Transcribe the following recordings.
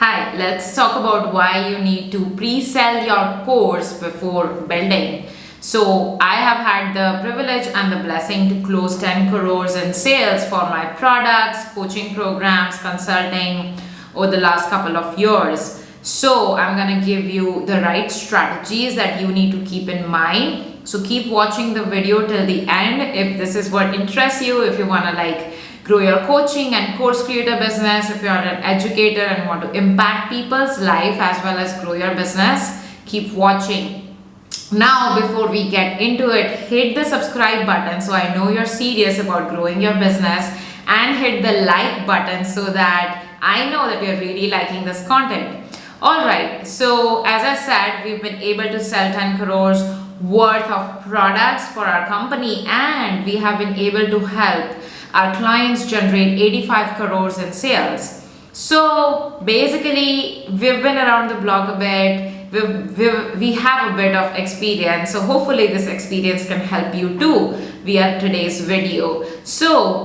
Hi, let's talk about why you need to pre-sell your course before building. So, I have had the privilege and the blessing to close 10 crores in sales for my products, coaching programs, consulting over the last couple of years. So, I'm going to give you the right strategies that you need to keep in mind. So, keep watching the video till the end if this is what interests you, if you want to grow your coaching and course creator business, if you're an educator and want to impact people's life as well as grow your business, keep watching. Now, before we get into it, hit the subscribe button so I know you're serious about growing your business, and hit the like button so that I know that you're really liking this content. Alright, so as I said, we've been able to sell 10 crores worth of products for our company, and we have been able to help our clients generate 85 crores in sales. So basically, we've been around the block a bit. We have a bit of experience. So hopefully this experience can help you too via today's video. So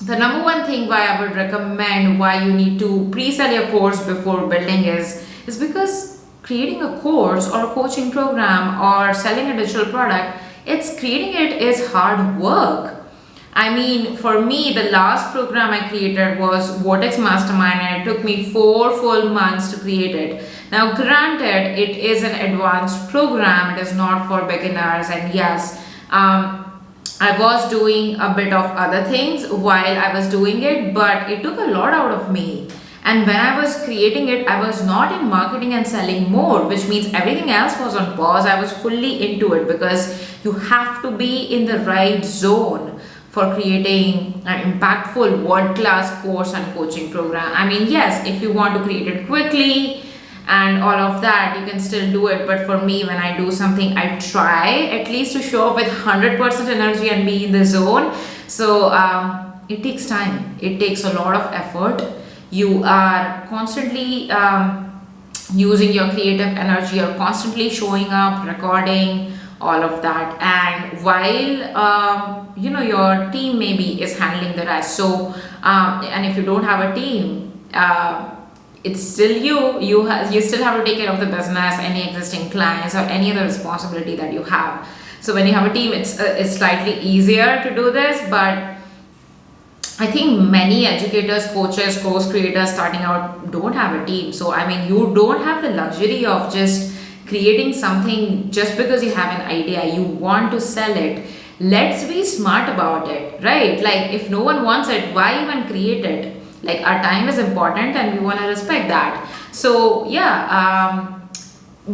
the number one thing why I would recommend why you need to pre-sell your course before building is because creating a course or a coaching program or selling a digital product, creating it is hard work. I mean, for me, the last program I created was Vortex Mastermind, and it took me 4 full months to create it. Now, granted, it is an advanced program. It is not for beginners. And yes, I was doing a bit of other things while I was doing it, but it took a lot out of me. And when I was creating it, I was not in marketing and selling mode, which means everything else was on pause. I was fully into it because you have to be in the right zone for creating an impactful world-class course and coaching program. I mean, yes, if you want to create it quickly and all of that, you can still do it. But for me, when I do something, I try at least to show up with 100% energy and be in the zone. So it takes time. It takes a lot of effort. You are constantly using your creative energy. You're constantly showing up, recording, all of that, and while your team maybe is handling the rest. So and if you don't have a team, it's still you still have to take care of the business, any existing clients, or any other responsibility that you have. So when you have a team, it's slightly easier to do this. But I think many educators, coaches, course creators starting out don't have a team. So I mean, you don't have the luxury of just creating something just because you have an idea. You want to sell it. Let's be smart about it, right? Like, if no one wants it, why even create it? Like, our time is important and we want to respect that. So yeah,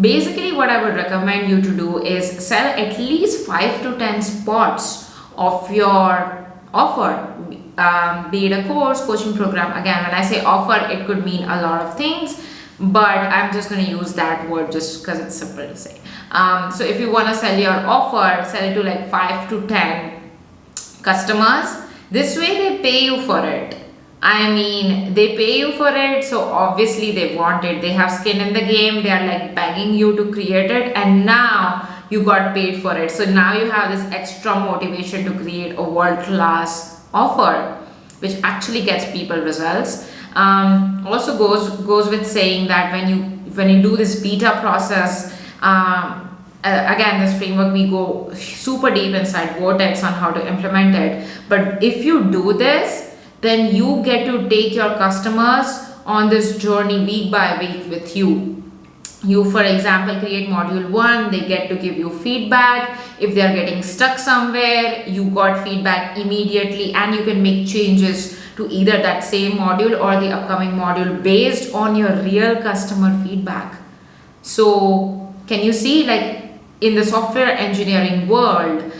basically what I would recommend you to do is sell at least 5 to 10 spots of your offer, be it a course, coaching program. Again, when I say offer, it could mean a lot of things, but I'm just going to use that word just because it's simple to say. So if you want to sell your offer, sell it to like 5 to 10 customers. This way they pay you for it. I mean, they pay you for it, so obviously they want it. They have skin in the game. They are like begging you to create it, and now you got paid for it. So now you have this extra motivation to create a world-class offer, which actually gets people results. Also goes with saying that when you do this beta process, again, this framework, we go super deep inside Vortex on how to implement it. But if you do this, then you get to take your customers on this journey week by week with you. You, for example, create module 1, they get to give you feedback. If they are getting stuck somewhere, you got feedback immediately, and you can make changes to either that same module or the upcoming module based on your real customer feedback. So can you see, like, in the software engineering world,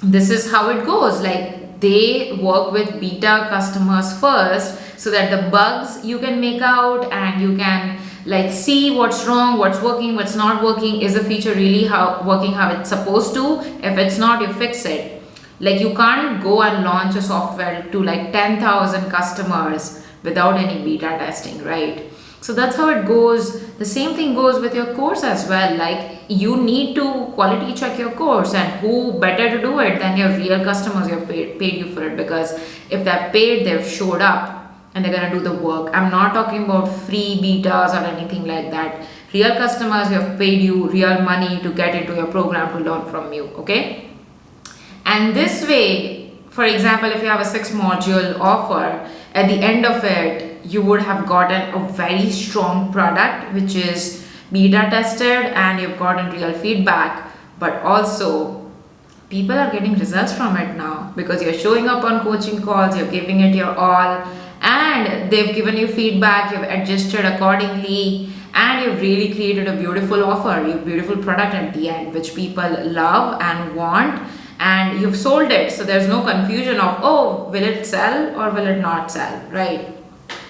this is how it goes. Like, they work with beta customers first so that the bugs you can make out, and you can like see what's wrong, what's working, what's not working. Is the feature really working how it's supposed to? If it's not, you fix it. Like, you can't go and launch a software to like 10,000 customers without any beta testing, right? So that's how it goes. The same thing goes with your course as well. Like, you need to quality check your course, and who better to do it than your real customers who have paid you for it? Because if they've paid, they've showed up. and they're gonna do the work. I'm not talking about free betas or anything like that. Real customers who have paid you real money to get into your program to learn from you, okay? And this way, for example, if you have a 6-module offer, at the end of it, you would have gotten a very strong product which is beta tested and you've gotten real feedback, but also people are getting results from it now because you're showing up on coaching calls, you're giving it your all, and they've given you feedback, you've adjusted accordingly, and you've really created a beautiful offer, a beautiful product at the end which people love and want, and you've sold it. So there's no confusion of, oh, will it sell or will it not sell, right?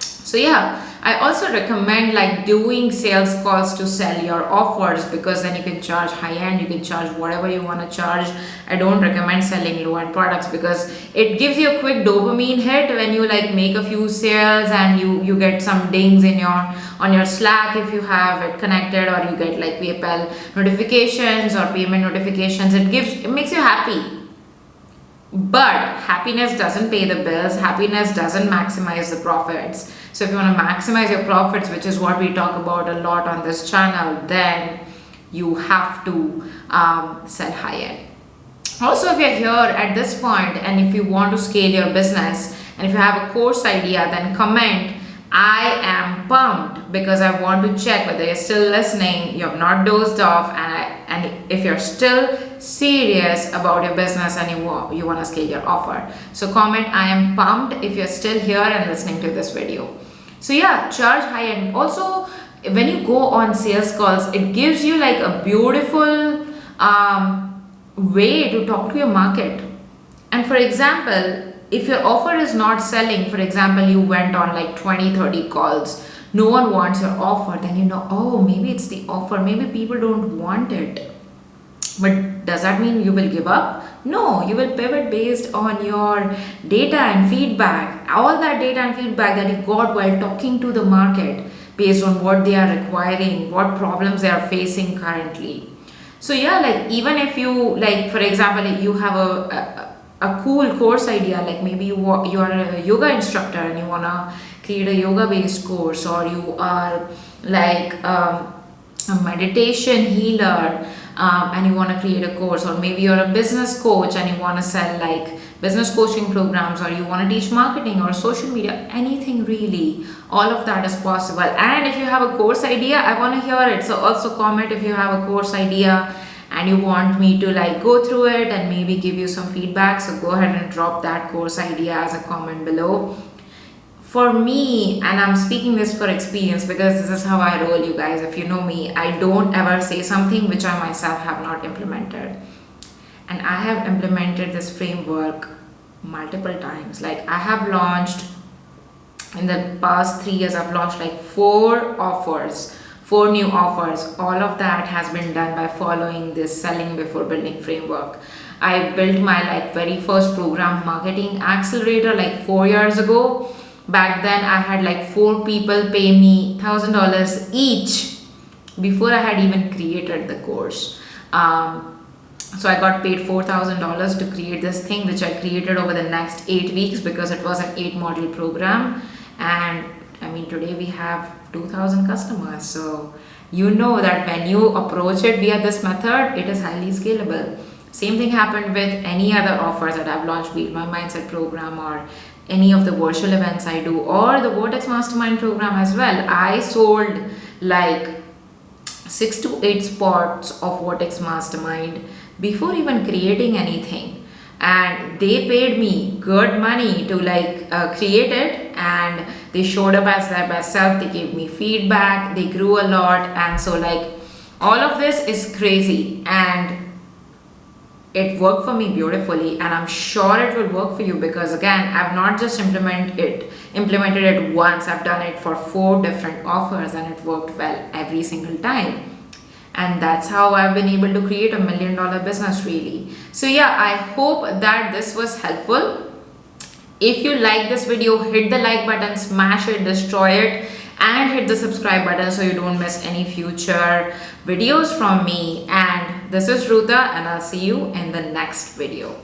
So yeah, I also recommend like doing sales calls to sell your offers, because then you can charge high end, you can charge whatever you want to charge. I don't recommend selling low end products because it gives you a quick dopamine hit when you like make a few sales and you get some dings in on your Slack if you have it connected, or you get like PayPal notifications or payment notifications. It makes you happy. But happiness doesn't pay the bills, happiness doesn't maximize the profits. So if you want to maximize your profits, which is what we talk about a lot on this channel, then you have to sell high end. Also, if you're here at this point and if you want to scale your business and if you have a course idea, then comment, I am pumped, because I want to check whether you're still listening, you have not dozed off, and if you're still serious about your business and you want to scale your offer. So comment, I am pumped, if you're still here and listening to this video. So yeah, charge high end. Also, when you go on sales calls, it gives you like a beautiful way to talk to your market. And for example, if your offer is not selling, for example, you went on like 20-30 calls, no one wants your offer, then you know, oh, maybe it's the offer, maybe people don't want it. But does that mean you will give up? No, you will pivot based on your data and feedback, all that data and feedback that you got while talking to the market, based on what they are requiring, what problems they are facing currently. So yeah, like even if you, like for example, you have a cool course idea, like maybe you are a yoga instructor and you want to create a yoga based course, or you are like a meditation healer and you want to create a course, or maybe you're a business coach and you want to sell like business coaching programs, or you want to teach marketing or social media, anything really, all of that is possible. And if you have a course idea, I want to hear it. So also comment if you have a course idea and you want me to like go through it and maybe give you some feedback. So go ahead and drop that course idea as a comment below. For me, and I'm speaking this for experience because this is how I roll, you guys. If you know me, I don't ever say something which I myself have not implemented. And I have implemented this framework multiple times. Like I have launched, in the past 3 years, I've launched like 4 new offers. All of that has been done by following this selling before building framework. I built my like very first program, Marketing Accelerator, like 4 years ago. Back then I had like 4 people pay me $1,000 each before I had even created the course. So I got paid $4,000 to create this thing, which I created over the next 8 weeks because it was an 8-module program. And I mean, today we have 2,000 customers. So you know that when you approach it via this method, it is highly scalable. Same thing happened with any other offers that I've launched, be it my mindset program or any of the virtual events I do, or the Vortex Mastermind program as well. I sold like 6 to 8 spots of Vortex Mastermind before even creating anything, and they paid me good money to like create it, and they showed up as their best self, they gave me feedback, they grew a lot. And so like all of this is crazy, and it worked for me beautifully, and I'm sure it will work for you, because again, I've not just implemented it once, I've done it for 4 different offers and it worked well every single time. And that's how I've been able to create $1 million business really. So yeah, I hope that this was helpful. If you like this video, hit the like button, smash it, destroy it, and hit the subscribe button so you don't miss any future videos from me. And this is Roota, and I'll see you in the next video.